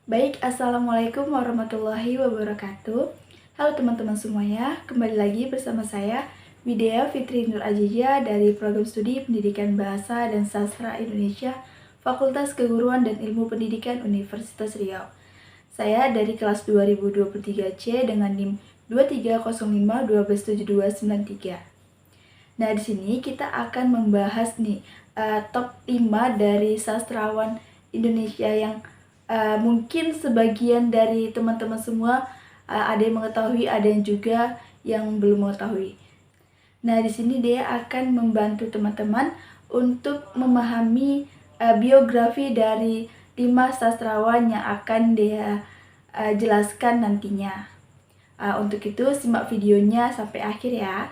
Baik, Assalamualaikum warahmatullahi wabarakatuh. Halo teman-teman semuanya, kembali lagi bersama saya, Widya Fitri Nur Azizia dari Program Studi Pendidikan Bahasa dan Sastra Indonesia, Fakultas Keguruan dan Ilmu Pendidikan Universitas Riau. Saya dari kelas 2023C dengan NIM 2305127293. Nah, di sini kita akan membahas top 5 dari sastrawan Indonesia yang mungkin sebagian dari teman-teman semua ada yang mengetahui, ada yang juga yang belum mengetahui. Nah, di sini dia akan membantu teman-teman untuk memahami biografi dari 5 sastrawan yang akan dia jelaskan nantinya. Untuk itu simak videonya sampai akhir ya.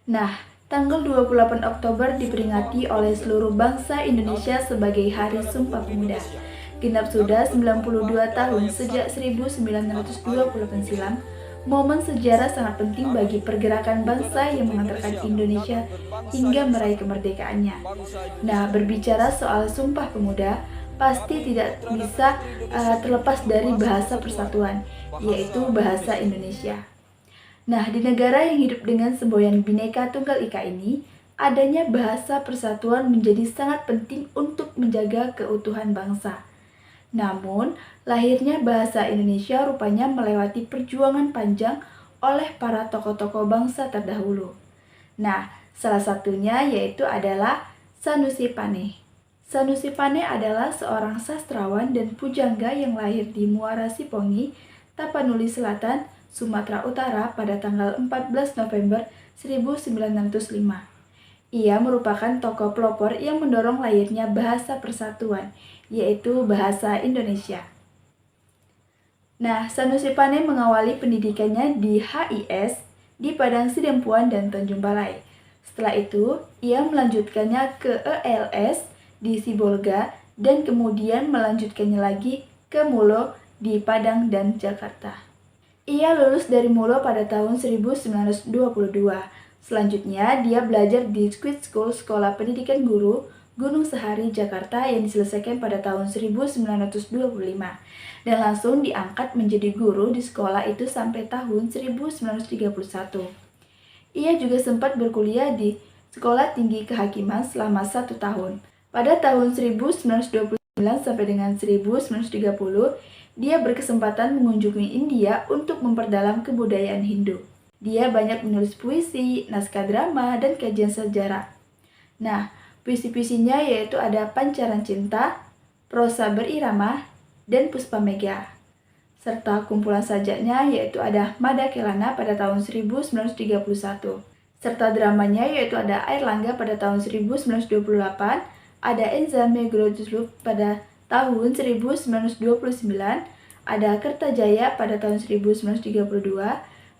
Nah, tanggal 28 Oktober diperingati oleh seluruh bangsa Indonesia sebagai Hari Sumpah Pemuda. Genap sudah 92 tahun sejak 1928 silam, momen sejarah sangat penting bagi pergerakan bangsa yang mengantarkan Indonesia hingga meraih kemerdekaannya. Nah, berbicara soal Sumpah Pemuda, pasti tidak bisa terlepas dari bahasa persatuan, yaitu bahasa Indonesia. Nah, di negara yang hidup dengan semboyan Bhinneka Tunggal Ika ini, adanya bahasa persatuan menjadi sangat penting untuk menjaga keutuhan bangsa. Namun, lahirnya bahasa Indonesia rupanya melewati perjuangan panjang oleh para tokoh-tokoh bangsa terdahulu. Nah, salah satunya yaitu adalah Sanusi Pane. Sanusi Pane adalah seorang sastrawan dan pujangga yang lahir di Muara Sipongi, Tapanuli Selatan, Sumatera Utara pada tanggal 14 November 1905. Ia merupakan tokoh pelopor yang mendorong lahirnya bahasa persatuan, yaitu bahasa Indonesia. Nah, Sanusi Pane mengawali pendidikannya di HIS di Padang Sidempuan dan Tanjung Balai. Setelah itu, ia melanjutkannya ke ELS di Sibolga dan kemudian melanjutkannya lagi ke Mulo di Padang dan Jakarta. Ia lulus dari Mulo pada tahun 1922. Selanjutnya, dia belajar di Squid School Sekolah Pendidikan Guru Gunung Sahari, Jakarta yang diselesaikan pada tahun 1925 dan langsung diangkat menjadi guru di sekolah itu sampai tahun 1931. Ia juga sempat berkuliah di Sekolah Tinggi Kehakiman selama 1 tahun. Pada tahun 1929 sampai dengan 1930, dia berkesempatan mengunjungi India untuk memperdalam kebudayaan Hindu. Dia banyak menulis puisi, naskah drama, dan kajian sejarah. Nah, puisi-puisinya yaitu ada Pancaran Cinta, Prosa Berirama, dan Puspa Mega. Serta kumpulan sajaknya yaitu ada Mada Kelana pada tahun 1931. Serta dramanya yaitu ada Air Langga pada tahun 1928, ada Enzame Groduslup pada tahun 1929, ada Kertajaya pada tahun 1932,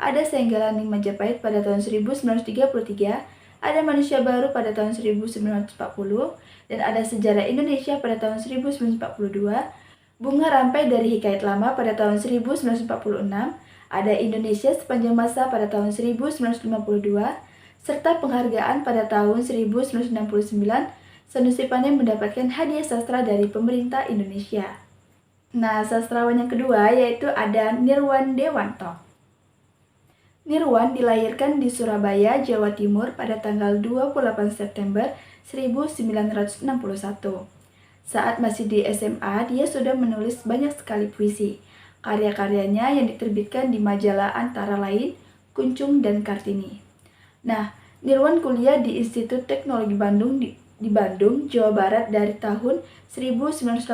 ada Senggalaning Majapahit pada tahun 1933, ada Manusia Baru pada tahun 1940, dan ada Sejarah Indonesia pada tahun 1942, Bunga Rampai dari Hikayat Lama pada tahun 1946, ada Indonesia Sepanjang Masa pada tahun 1952, serta penghargaan pada tahun 1969, Sanusi Pane mendapatkan hadiah sastra dari pemerintah Indonesia. Nah, sastrawan yang kedua yaitu ada Nirwan Dewanto. Nirwan dilahirkan di Surabaya, Jawa Timur pada tanggal 28 September 1961. Saat masih di SMA, dia sudah menulis banyak sekali puisi. Karya-karyanya yang diterbitkan di majalah antara lain Kuncung dan Kartini. Nah, Nirwan kuliah di Institut Teknologi Bandung di Bandung, Jawa Barat dari tahun 1980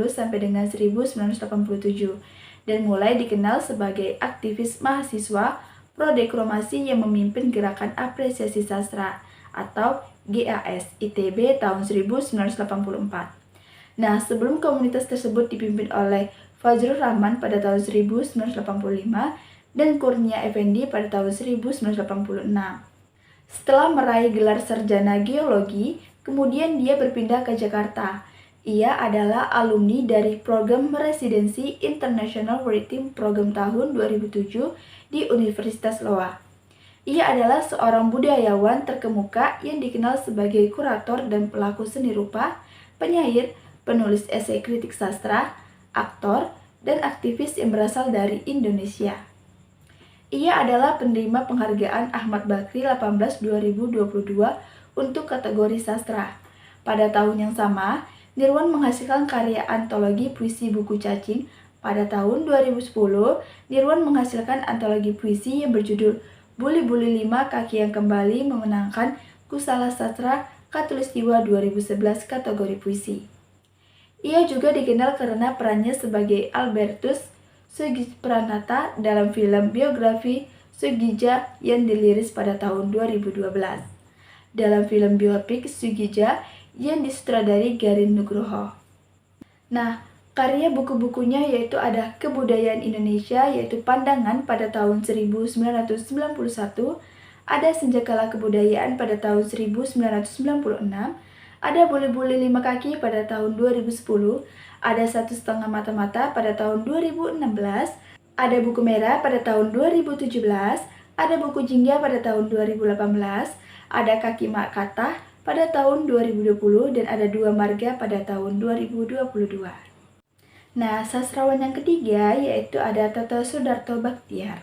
sampai dengan 1987 dan mulai dikenal sebagai aktivis mahasiswa Prodekromasi yang memimpin Gerakan Apresiasi Sastra atau GAS ITB tahun 1984. Nah, sebelum komunitas tersebut dipimpin oleh Fazrul Rahman pada tahun 1985 dan Kurnia Effendi pada tahun 1986. Setelah meraih gelar sarjana geologi, kemudian dia berpindah ke Jakarta. Ia adalah alumni dari program residensi International Writing Program tahun 2007 di Universitas Loa. Ia adalah seorang budayawan terkemuka yang dikenal sebagai kurator dan pelaku seni rupa, penyair, penulis esai kritik sastra, aktor, dan aktivis yang berasal dari Indonesia. Ia adalah penerima penghargaan Ahmad Bakri 18 2022 untuk kategori sastra. Pada tahun yang sama, Nirwan menghasilkan karya antologi puisi buku cacing. Pada tahun 2010, Nirwan menghasilkan antologi puisi yang berjudul Buli-Buli 5 Kaki yang Kembali, memenangkan Kusala Sastra Katulistiwa 2011 kategori puisi. Ia juga dikenal karena perannya sebagai Albertus Sugijapranata dalam film biografi Sugija yang dirilis pada tahun 2012. Dalam film biopik Sugija yang disutradari Garin Nugroho. Nah, karya buku-bukunya yaitu ada Kebudayaan Indonesia yaitu Pandangan pada tahun 1991, ada Senjakala Kebudayaan pada tahun 1996, ada Buli-Buli 5 Kaki pada tahun 2010, ada 1,5 Mata-Mata pada tahun 2016, ada Buku Merah pada tahun 2017, ada Buku Jingga pada tahun 2018, ada Kaki Mak Kata pada tahun 2020, dan ada Dua Marga pada tahun 2022. Nah, sastrawan yang ketiga yaitu ada Toto Sudarto Bachtiar.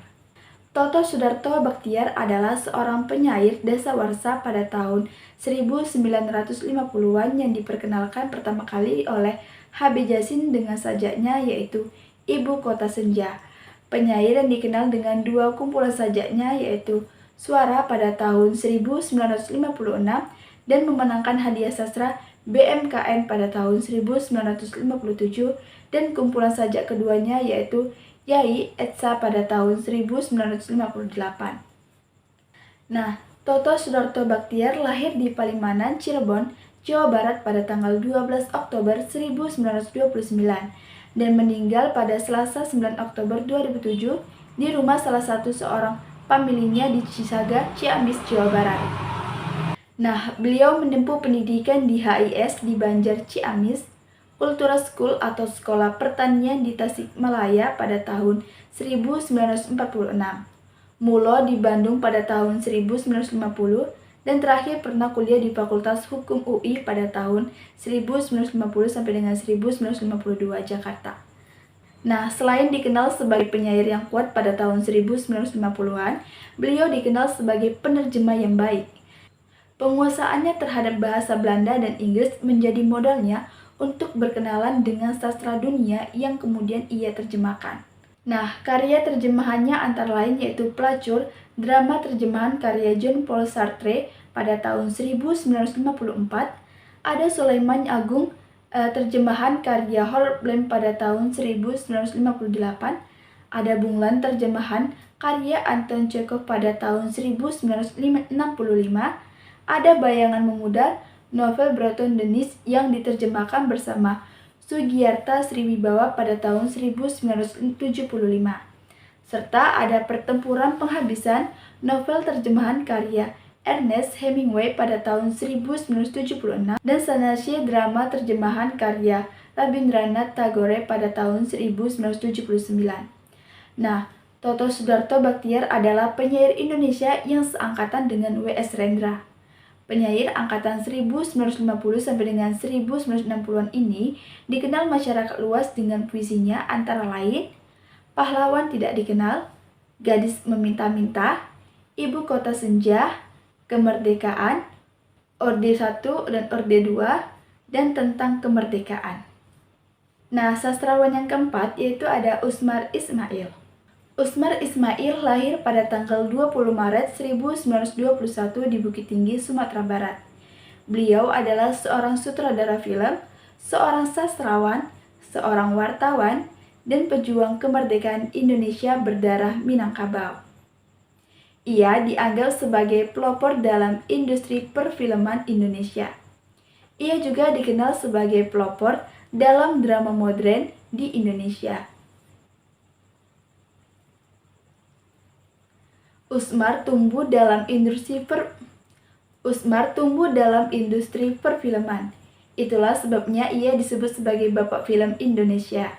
Toto Sudarto Bachtiar adalah seorang penyair dasawarsa pada tahun 1950-an yang diperkenalkan pertama kali oleh H.B. Jassin dengan sajaknya yaitu Ibu Kota Senja. Penyair yang dikenal dengan dua kumpulan sajaknya yaitu Suara pada tahun 1956 dan memenangkan hadiah sastra BMKN pada tahun 1957, dan kumpulan sajak keduanya yaitu Yai Etsa pada tahun 1958. Nah, Toto Sudarto Bachtiar lahir di Palimanan, Cirebon, Jawa Barat pada tanggal 12 Oktober 1929 dan meninggal pada Selasa 9 Oktober 2007 di rumah salah satu seorang pamilinya di Cisaga, Ciamis, Jawa Barat. Nah, beliau menempuh pendidikan di HIS di Banjar, Ciamis, Kultura School atau Sekolah Pertanian di Tasikmalaya pada tahun 1946, Mulo di Bandung pada tahun 1950, dan terakhir pernah kuliah di Fakultas Hukum UI pada tahun 1950 sampai dengan 1952 Jakarta. Nah, selain dikenal sebagai penyair yang kuat pada tahun 1950-an, beliau dikenal sebagai penerjemah yang baik. Penguasaannya terhadap bahasa Belanda dan Inggris menjadi modalnya untuk berkenalan dengan sastra dunia yang kemudian ia terjemahkan. Nah, karya terjemahannya antara lain yaitu Pelacur, drama terjemahan karya Jean Paul Sartre pada tahun 1954, ada Sulaiman Agung, terjemahan karya Harold Bloom pada tahun 1958, ada Bunglan terjemahan karya Anton Chekhov pada tahun 1965, ada Bayangan Memudar, novel Breton Denis yang diterjemahkan bersama Sugiyarta Sriwibawa pada tahun 1975. Serta ada Pertempuran Penghabisan, novel terjemahan karya Ernest Hemingway pada tahun 1976, dan Sanasya, drama terjemahan karya Rabindranath Tagore pada tahun 1979. Nah, Toto Sudarto Bachtiar adalah penyair Indonesia yang seangkatan dengan W.S. Rendra. Penyair angkatan 1950 sampai dengan 1960-an ini dikenal masyarakat luas dengan puisinya antara lain Pahlawan Tidak Dikenal, Gadis Meminta-Minta, Ibu Kota Senja, Kemerdekaan, Orde 1 dan Orde 2, dan Tentang Kemerdekaan. Nah, sastrawan yang keempat yaitu ada Usmar Ismail. Usmar Ismail lahir pada tanggal 20 Maret 1921 di Bukit Tinggi, Sumatera Barat. Beliau adalah seorang sutradara film, seorang sastrawan, seorang wartawan, dan pejuang kemerdekaan Indonesia berdarah Minangkabau. Ia dianggap sebagai pelopor dalam industri perfilman Indonesia. Ia juga dikenal sebagai pelopor dalam drama modern di Indonesia. Usmar tumbuh dalam industri perfilman. Itulah sebabnya ia disebut sebagai Bapak Film Indonesia.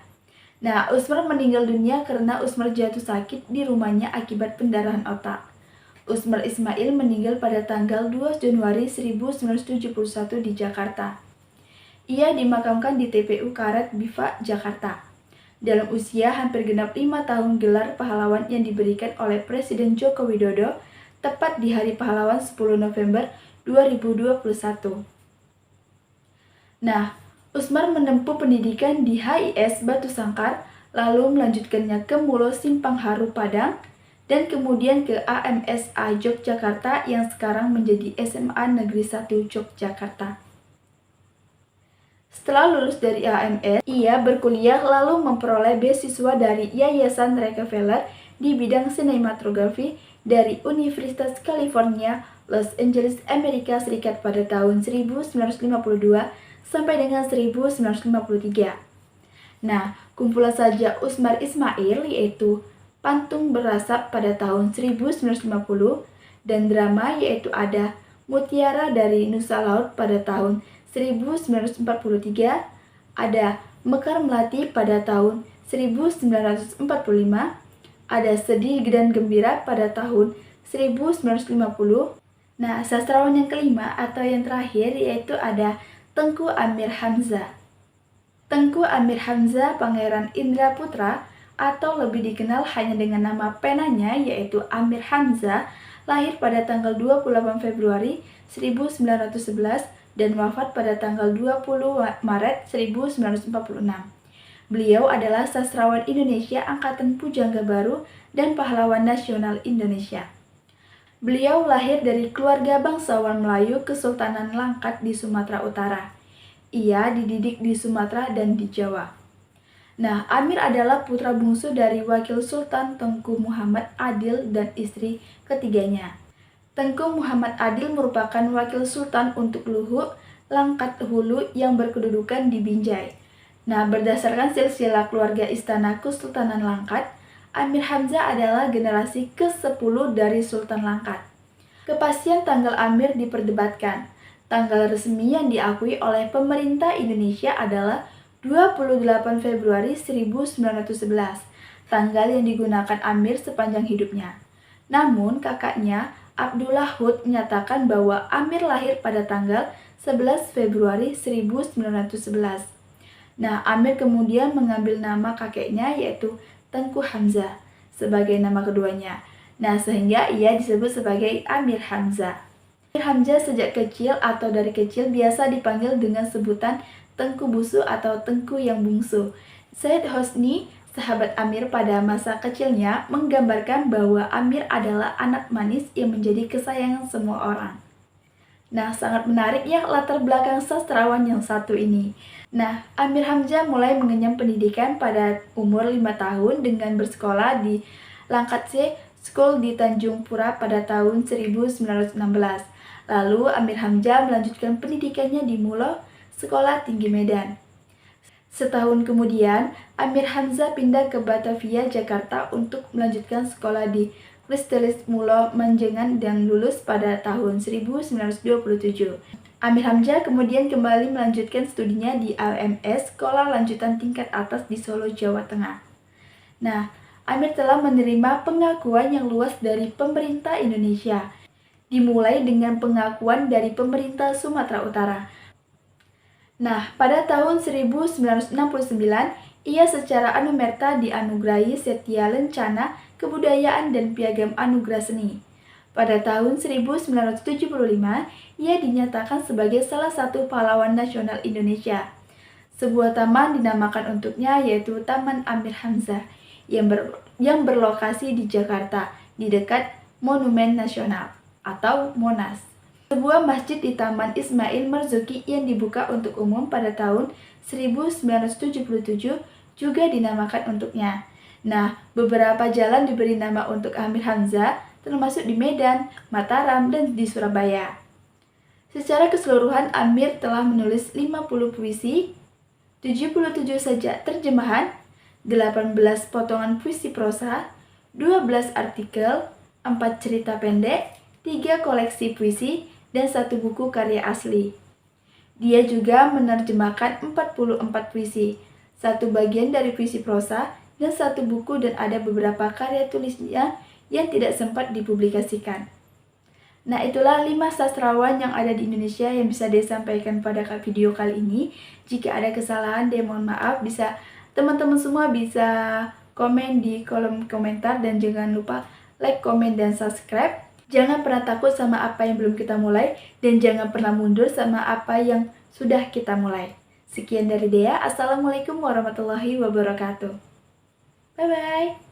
Nah, Usmar meninggal dunia karena Usmar jatuh sakit di rumahnya akibat pendarahan otak. Usmar Ismail meninggal pada tanggal 2 Januari 1971 di Jakarta. Ia dimakamkan di TPU Karet Biva, Jakarta. dalam usia hampir genap 5 tahun gelar pahlawan yang diberikan oleh Presiden Joko Widodo tepat di Hari Pahlawan 10 November 2021. Nah, Usmar menempuh pendidikan di HIS Batu Sangkar, lalu melanjutkannya ke Mulo Simpang Haru Padang, dan kemudian ke AMSA Yogyakarta yang sekarang menjadi SMA Negeri 1 Yogyakarta. Setelah lulus dari AMS, ia berkuliah lalu memperoleh beasiswa dari Yayasan Rockefeller di bidang sinematografi dari Universitas California, Los Angeles, Amerika Serikat pada tahun 1952 sampai dengan 1953. Nah, kumpulan saja Usmar Ismail yaitu Pantung Berasap pada tahun 1950 dan drama yaitu ada Mutiara dari Nusa Laut pada tahun 1943, ada Mekar Melati pada tahun 1945, ada Sedih dan Gembira pada tahun 1950. Nah, sastrawan yang kelima atau yang terakhir yaitu ada Tengku Amir Hamzah. Tengku Amir Hamzah Pangeran Indra Putra atau lebih dikenal hanya dengan nama penanya yaitu Amir Hamzah, lahir pada tanggal 28 Februari 1911 dan wafat pada tanggal 20 Maret 1946. Beliau adalah sastrawan Indonesia angkatan Pujangga Baru dan pahlawan nasional Indonesia. Beliau lahir dari keluarga bangsawan Melayu Kesultanan Langkat di Sumatera Utara. Ia dididik di Sumatera dan di Jawa. Nah, Amir adalah putra bungsu dari Wakil Sultan Tengku Muhammad Adil dan istri ketiganya. Tengku Muhammad Adil merupakan wakil sultan untuk Luhu, Langkat Hulu yang berkedudukan di Binjai. Nah, berdasarkan silsilah keluarga Istana Kesultanan Langkat, Amir Hamzah adalah generasi ke-10 dari Sultan Langkat. Kepastian tanggal Amir diperdebatkan. Tanggal resmi yang diakui oleh pemerintah Indonesia adalah 28 Februari 1911, tanggal yang digunakan Amir sepanjang hidupnya. Namun, kakaknya Abdullah Hud menyatakan bahwa Amir lahir pada tanggal 11 Februari 1911. Nah, Amir kemudian mengambil nama kakeknya yaitu Tengku Hamzah sebagai nama keduanya. Nah, sehingga ia disebut sebagai Amir Hamzah. Amir Hamzah sejak kecil atau dari kecil biasa dipanggil dengan sebutan Tengku Busu atau Tengku yang bungsu. Said Hosni, sahabat Amir pada masa kecilnya, menggambarkan bahwa Amir adalah anak manis yang menjadi kesayangan semua orang. Nah, sangat menarik ya latar belakang sastrawan yang satu ini. Nah, Amir Hamzah mulai mengenyam pendidikan pada umur 5 tahun dengan bersekolah di Langkat School di Tanjung Pura pada tahun 1916. Lalu Amir Hamzah melanjutkan pendidikannya di Mulo, Sekolah Tinggi Medan. Setahun kemudian, Amir Hamzah pindah ke Batavia, Jakarta untuk melanjutkan sekolah di Kristelis Mulo Manjengan dan lulus pada tahun 1927. Amir Hamzah kemudian kembali melanjutkan studinya di AMS Sekolah Lanjutan Tingkat Atas di Solo, Jawa Tengah. Nah, Amir telah menerima pengakuan yang luas dari pemerintah Indonesia, dimulai dengan pengakuan dari pemerintah Sumatera Utara. Nah, pada tahun 1969, ia secara anumerta dianugerahi Setia Lencana Kebudayaan dan Piagam Anugerah Seni. Pada tahun 1975, ia dinyatakan sebagai salah satu pahlawan nasional Indonesia. Sebuah taman dinamakan untuknya yaitu Taman Amir Hamzah yang berlokasi di Jakarta, di dekat Monumen Nasional atau Monas. Sebuah masjid di Taman Ismail Marzuki yang dibuka untuk umum pada tahun 1977 juga dinamakan untuknya. Nah, beberapa jalan diberi nama untuk Amir Hamzah, termasuk di Medan, Mataram, dan di Surabaya. Secara keseluruhan, Amir telah menulis 50 puisi, 77 sajak terjemahan, 18 potongan puisi prosa, 12 artikel, 4 cerita pendek, 3 koleksi puisi, dan 1 buku karya asli. Dia juga menerjemahkan 44 puisi, 1 bagian dari puisi prosa, dan 1 buku dan ada beberapa karya tulisnya yang tidak sempat dipublikasikan. Nah, itulah 5 sastrawan yang ada di Indonesia yang bisa disampaikan pada video kali ini. Jika ada kesalahan, mohon maaf, bisa teman-teman semua bisa komen di kolom komentar dan jangan lupa like, komen, dan subscribe. Jangan pernah takut sama apa yang belum kita mulai dan jangan pernah mundur sama apa yang sudah kita mulai. Sekian dari Dea. Assalamualaikum warahmatullahi wabarakatuh. Bye-bye.